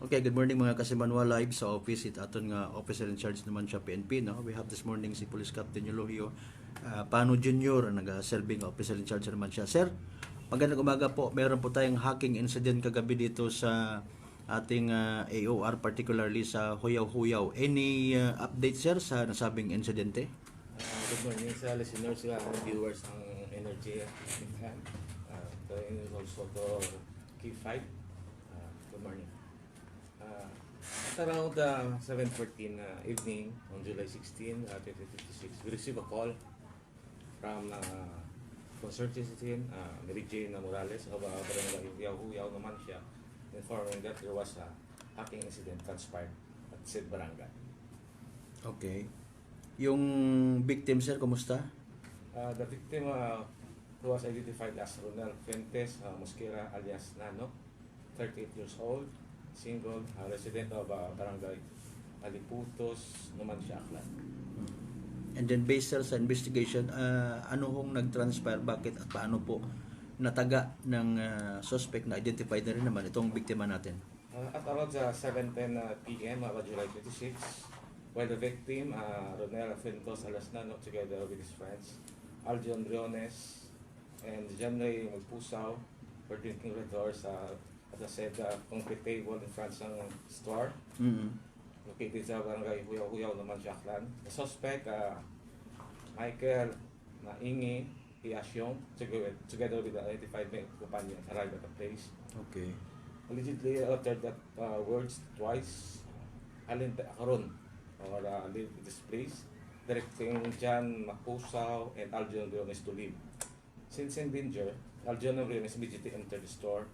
Okay, good morning mga kasimanwa live sa office. Aton nga officer in charge naman siya PNP. No? We have this morning si Police Captain Eulogio Pano Jr. Nag-serving officer in charge naman siya. Sir, magandang umaga po. Meron po tayong hacking incident kagabi dito sa ating AOR, particularly sa Huyaw-Huyaw. Any update, sir, sa nasabing insidente? Good morning sa listeners and viewers ng Energy FM. And also to K5. Good morning. At around 7:14 evening on July 16, 2056, we received a call from concerned citizen, Mary Jane Morales of Barangay Huyaw naman siya, informing that there was a hacking incident transpired at said barangay. Okay. Yung victim, sir, kumusta? The victim was identified as Ronald Fuentes Mosquera alias Nano, 38 years old, single, resident of Barangay Aliputos, Numancia, Aklan. And then based, sir, sa investigation, ano hong nag-transpire, bakit at paano po nataga ng suspect na identified na rin naman itong biktima natin? At around 7:10 p.m. July 26, while the victim, Ronel Fuentes alias Nano, together with his friends, Aljon Briones and Janray Magpusaw, were drinking Red Horse at the said concrete table in front ng store. Mm-hmm. Located sa Barangay Huyaw naman siya, Aklan. The suspect, Michael Naingi Hiasyong, together with the identified companion, arrived at the place. Okay. Allegedly uttered that words twice, alin karon or leave this place, directing Jan Mapusaw and Aljon Briones to leave. Since in danger, Aljon Briones immediately entered the store.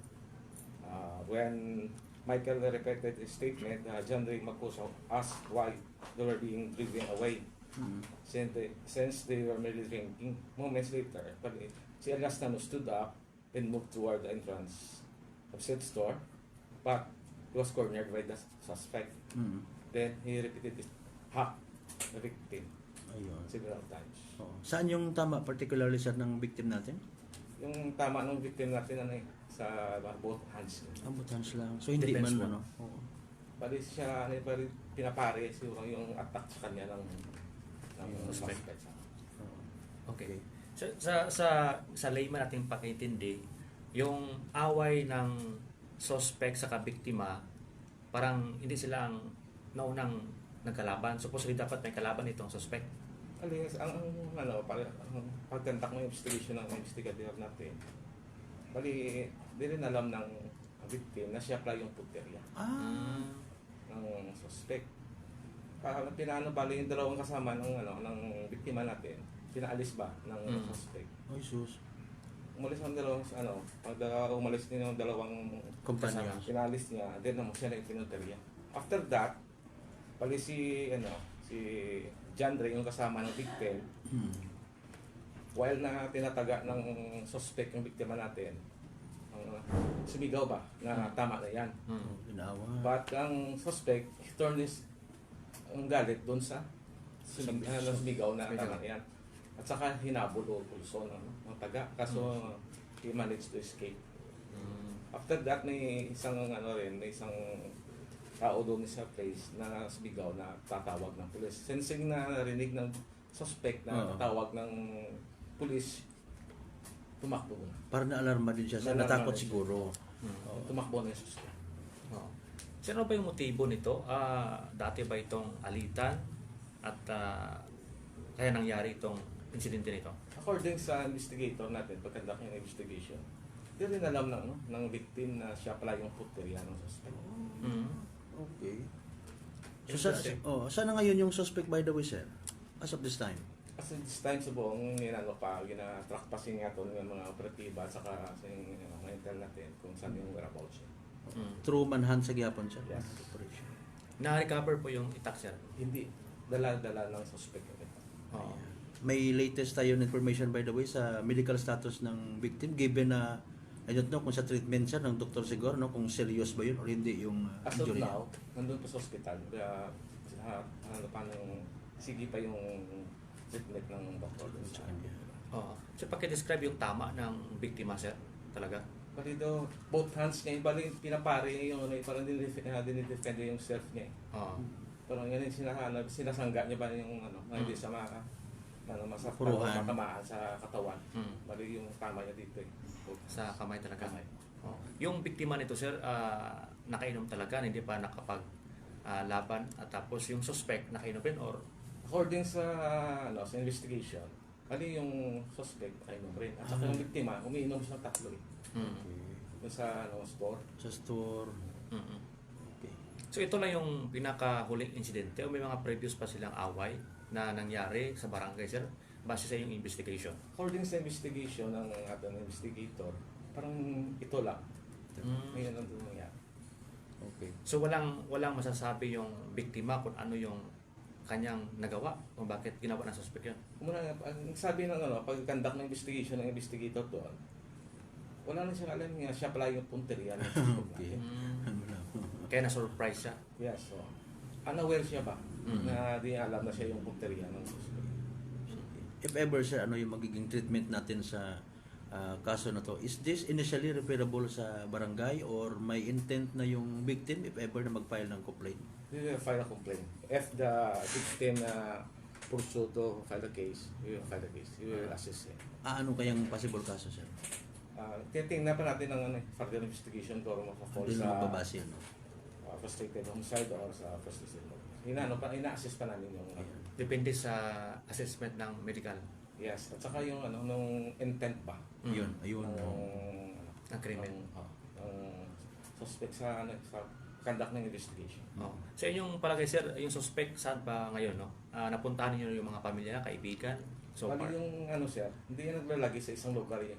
When Michael repeated his statement, John Ray Mapusaw asked why they were being driven away. Mm-hmm. Since they were merely drinking. Moments later, si alias Nano stood up and moved toward the entrance of said store, but he was cornered by the suspect. Mm-hmm. Then he repeated it, hack the victim Ayun. several times. Oo. Saan yung tama, particularly, sir, ng victim natin? Yung tama ng victim natin sa both hands. Ambutans lang. So, hindi Depends man, po. ano? Oo. Bali siya, pinapare siguro yung attack sa kanya ng suspect. Oo. Okay. Sa layman nating pakintindi, yung away ng suspect sa kabiktima, parang hindi sila ang naunang nagkalaban. Supposedly dapat may kalaban itong suspect. Pagkantak ng investigation ng investigator natin, bali, di rin alam ng victim na siya pala yung puterya ng suspect. Bali yung dalawang kasama ng biktima natin, pinaalis ba ng suspect. Ay, sus. Umalis ang dalawang, pag umalis din yung dalawang Kumpanya. kasama, pinalis niya, then siya na yung pinuterya. After that, bali si John Ray, yung kasama ng victim, while na tinataga ng suspect yung biktima natin, sumigaw ba na tama na yan. Ginawa. But ang suspect, he turned ang galit doon sa sumigaw na tama na yan. At saka hinabol o pulso ng taga. Kaso he managed to escape. After that, may isang tao doon sa place na sumigaw na tatawag ng pulis. Sensing na narinig ng suspect na tatawag ng pulis, tumakbo na. Para na-alarma din siya. Natakot siguro. Tumakbo na yung suspect. Sino ba yung motibo nito? Dati ba itong alitan at kaya nangyari itong insidente nito? According sa investigator natin, pagkandak yung investigation, hindi rin alam ng victim na siya pala yung puterya ng suspect. Okay. So, saan na ngayon yung suspect, by the way, sir? As of this time? Kasi this time sa buong gina-track passing nga ito ng mga operatiba at saka sa mga intel natin kung saan yung whereabouts siya. True manhunt sa gihapon, sir? Yes. Operation. Na-recover po yung itak, sir. Hindi. Dala-dala ng suspect. Oo. May latest tayo information, by the way, sa medical status ng victim, given na I don't know kung sa treatment siya ng doktor siguro, no, kung serious ba yun or hindi yung As of injury. now, nandun pa sa hospital. Kaya sige pa yung treatment ng doktor. Sa kanya. So, pakidescribe yung tama ng biktima, sir? Talaga? Bali daw, both hands niya, bali pinapare niya yung ano, parang dinidefend niya yung self niya. Oo. Parang yan yung sinasangga niya ba yung ano, hindi sa Puruhan. matamaan sa katawan. Mm. Bali yung tama niya dito eh. Sa kamay talaga. Kamay. Oo. Yung biktima nito, sir, nakainom talaga, hindi pa nakapag laban, at tapos yung suspect nakainom din or According sa sa investigation, bali yung suspect nakainom rin. At saka yung biktima, umiinom siya ng tatlo eh. Yung sa store. Sa store. Mm-mm. Okay. So ito lang yung pinakahuling insidente o may mga previous pa silang away na nangyari sa barangay, sir, base sa yung investigation? According sa investigation ng ating investigator, parang ito lang. Ngayon ang nangyari. Okay. So walang masasabi yung biktima kung ano yung kanyang nagawa o bakit ginawa ng suspect yun? Kumuna, ang sabi ng pag-conduct ng investigation ng investigator doon, wala na siya alam nga siya pala yung punteriya ng suspect Okay. natin. Kaya na-surprise siya. Yes, so unaware siya ba Mm. na di niya alam na siya yung punteriya ng suspect. If ever, sir, ano yung magiging treatment natin sa kaso na to? Is this initially referable sa barangay or may intent na yung victim if ever na mag-file ng complaint? We will file a complaint. If the victim na pursue to file a case, we will file a case. We will assist him. Ano kayang possible kaso, sir? Titingnan pa natin ng further investigation kung makafall Doon sa na magbabase, no? frustrated homicide or sa frustrated murder. Ina-assist pa namin yung Depende sa assessment ng medical yes, at saka yung nung intent pa. Yun, ayun. ng krimen. Ng suspect sa sa conduct ng investigation. Oh. Sa inyong palagay, sir, yung suspect saan pa ngayon, no? Napuntahan niyo yung mga pamilya, kaibigan, so far? Bali yung siya, hindi yan naglalagi sa isang lugar eh.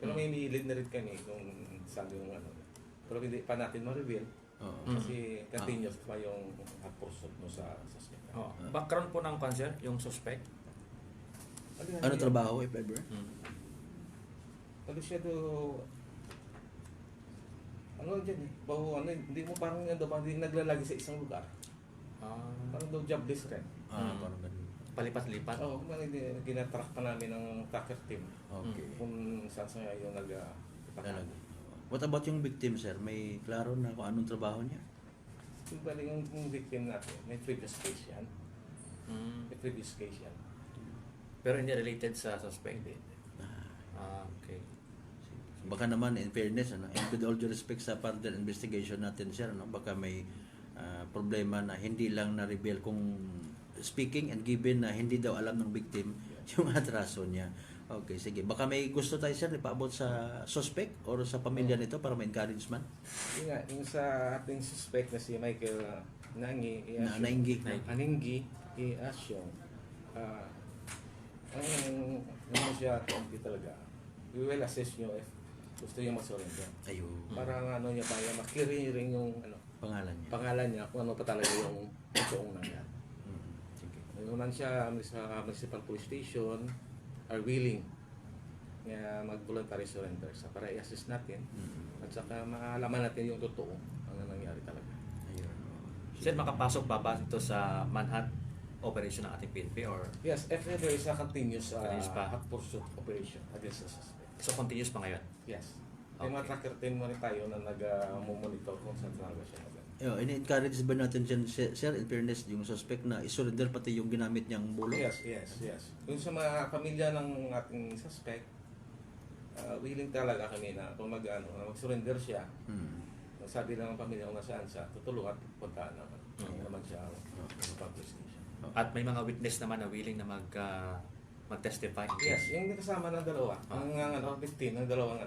Pero may nilid na rin kami kung saan yung Pero hindi pa natin ma-reveal kasi continuous pa yung pursuit mo sa suspect. Oh. Background po ng cancer, yung suspect? Ano trabaho, if ever? Ano siya do dyan eh. Hindi mo parang hindi naglalagi sa isang lugar. Parang daw jobless rin. Parang ganun. Palipat-lipat? Oo, ginatrack pa namin ng tracker team. Okay. Kung saan sa yung Talaga. What about yung victim, sir? May klaro na kung anong trabaho niya? Bali yung victim natin, may previous case yan. May previous case yan. Pero hindi related sa suspect? Hindi. Okay. Baka naman, in fairness, and with all due respect sa further investigation natin, sir, baka may problema na hindi lang na-reveal kung speaking and given na hindi daw alam ng victim yung atraso niya. Okay, sige. Baka may gusto tayo, sir, ipaabot sa suspect or sa pamilya nito para may encouragement? Yun nga, yung sa ating suspect na si Michael Nainggi. Aninggi, i-assume. Ano siya, hindi talaga. We will assess nyo if gusto niya mag-surrender. Ayun. Para niya pa, makiriring yung Pangalan niya. pangalan niya, kung ano pa talaga yung totoong nangyari. Sige. Ngayon siya sa Municipal Police Station are willing na mag-voluntary surrender para i-assist natin at saka maalaman natin yung totoo ang nangyari talaga. Ayun. Sir, makapasok pa ba ito sa manhunt operation ng ating PNP or Yes, if there is a continuous pa. hot pursuit operation against the suspect. so continuous pa ngayon? Yes. May mga Okay. tracker team mo rin tayo na nag-monitor kung saan talaga siya. In-encourage ba natin dyan, sir, in fairness, yung suspect na isurrender pati yung ginamit niyang bulok? Yes. Kung sa mga pamilya ng ating suspect, willing talaga kami na kung mag-surrender siya, sabi lang ang pamilya kung nasaan siya, tutulungan at puntaan naman. Naman siya sa police station. At may mga witness naman na willing na mag-testify? Yes, yung kasama ng dalawa, ang victim, ng dalawang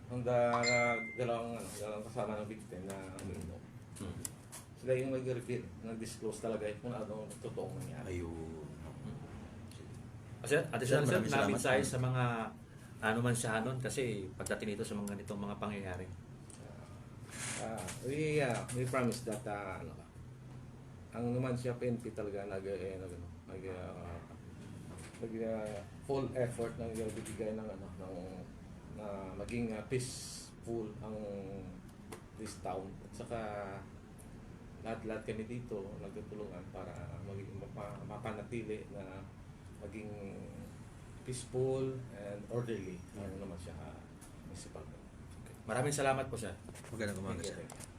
ang dalawang kasama ng victim na umiinom. Sila yung nag-reveal, nag-disclose talaga kung ano ang totoong nangyari. Ayun. Sir, additional sir, Maraming salamat. na-mensahe sa mga man siya nun kasi pagdating nito sa mga ganitong mga pangyayari. We promise that ang naman siya PNP talaga full effort na bibigay ng na maging peaceful ang this town at saka lahat kami dito nagtutulungan para maging mapanatili na maging peaceful and orderly naman siya municipal. Maraming salamat po, sir. Magandang umaga, Thank you, sir. thank you.